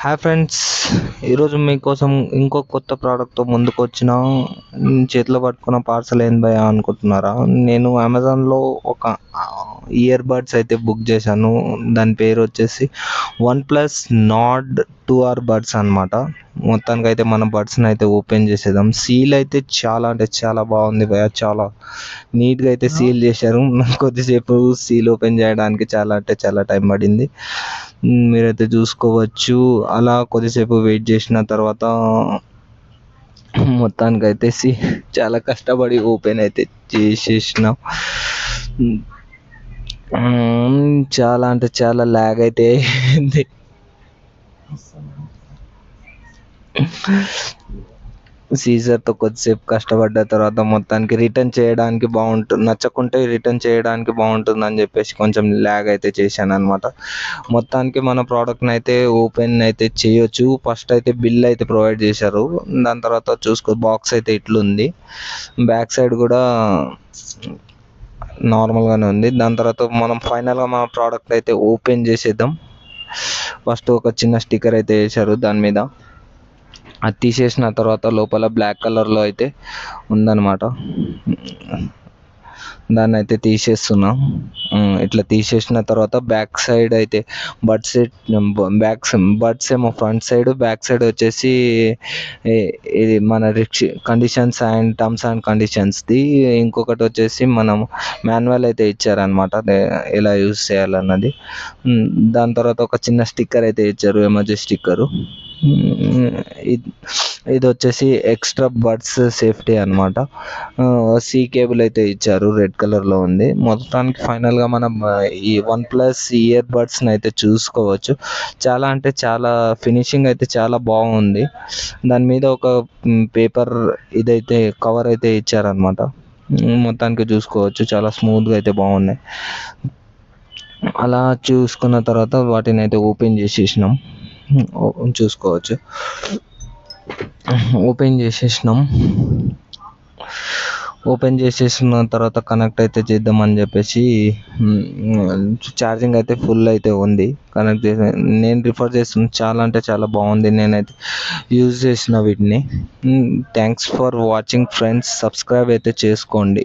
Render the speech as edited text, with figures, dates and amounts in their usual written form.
Hi friends, ఈరోజు మీకోసం ఇంకో కొత్త ప్రోడక్ట్తో ముందుకు వచ్చిన. చేతిలో పట్టుకున్న పార్సల్ ఏంది భయ్యా అనుకుంటున్నారా? నేను అమెజాన్లో ఒక ఇయర్ బడ్స్ అయితే బుక్ చేశాను. దాని పేరు వచ్చేసి OnePlus Nord 2R బడ్స్ అనమాట. మొత్తానికి అయితే మన బడ్స్ని అయితే ఓపెన్ చేసేద్దాం. సీల్ అయితే చాలా అంటే చాలా బాగుంది భయ్యా, చాలా నీట్గా అయితే సీల్ చేశారు. నాకు కొద్దిసేపు సీల్ ఓపెన్ చేయడానికి చాలా అంటే చాలా టైం పడింది. మీరైతే చూసుకోవచ్చు. అలా కొద్దిసేపు వెయిట్ చేసిన తర్వాత మొత్తానికైతే చాలా కష్టపడి ఓపెన్ అయితే చేసేసిన. చాలా అంటే చాలా ల్యాగ్ అయితే అయింది. సీజర్తో కొద్దిసేపు కష్టపడ్డ తర్వాత మొత్తానికి రిటర్న్ చేయడానికి బాగుంటుంది, నచ్చకుంటే రిటర్న్ చేయడానికి బాగుంటుంది అని చెప్పేసి కొంచెం ల్యాగ్ అయితే చేశాను అనమాట. మొత్తానికి మన ప్రోడక్ట్ని అయితే ఓపెన్ అయితే చేయొచ్చు. ఫస్ట్ అయితే బిల్ అయితే ప్రొవైడ్ చేశారు. దాని తర్వాత చూసుకో, బాక్స్ అయితే ఇట్లుంది. బ్యాక్ సైడ్ కూడా నార్మల్గానే ఉంది. దాని తర్వాత మనం ఫైనల్గా మన ప్రోడక్ట్ అయితే ఓపెన్ చేసేద్దాం. ఫస్ట్ ఒక చిన్న స్టిక్కర్ అయితే వేశారు దాని మీద. అది తీసేసిన తర్వాత లోపల బ్లాక్ కలర్లో అయితే ఉందన్నమాట. దాన్ని అయితే తీసేస్తున్నా. ఇట్లా తీసేసిన తర్వాత బ్యాక్ సైడ్ అయితే బడ్స్ ఏమో ఫ్రంట్ సైడ్, బ్యాక్ సైడ్ వచ్చేసి ఇది మన కండిషన్స్ అండ్ టర్మ్స్ అండ్ కండిషన్స్ది. ఇంకొకటి వచ్చేసి మనం మాన్యువల్ అయితే ఇచ్చారనమాట, ఎలా యూజ్ చేయాలన్నది. దాని తర్వాత ఒక చిన్న స్టిక్కర్ అయితే ఇచ్చారు, ఎమర్జెన్సీ స్టిక్కరు. ఇది వచ్చేసి ఎక్స్ట్రా బడ్స్ సేఫ్టీ అనమాట. సి కేబుల్ అయితే ఇచ్చారు, రెడ్ కలర్లో ఉంది. మొత్తానికి ఫైనల్గా మనం ఈ OnePlus ఇయర్ బడ్స్ని అయితే చూసుకోవచ్చు. చాలా అంటే చాలా ఫినిషింగ్ అయితే చాలా బాగుంది. దాని మీద ఒక పేపర్ ఇదైతే కవర్ అయితే ఇచ్చారనమాట. మొత్తానికి చూసుకోవచ్చు, చాలా స్మూత్గా అయితే బాగున్నాయి. అలా చూసుకున్న తర్వాత వాటిని అయితే ఓపెన్ చేసేసినాం. చూసుకోవచ్చు, ఓపెన్ చేసేసిన తర్వాత కనెక్ట్ అయితే చేద్దామని చెప్పేసి ఛార్జింగ్ అయితే ఫుల్ అయితే ఉంది. కనెక్ట్ చేసి నేను రిఫర్ చేస్తున్నాను. చాలా అంటే చాలా బాగుంది, నేనైతే యూజ్ చేసిన వీటిని. Thanks for watching friends. Subscribe అయితే చేసుకోండి.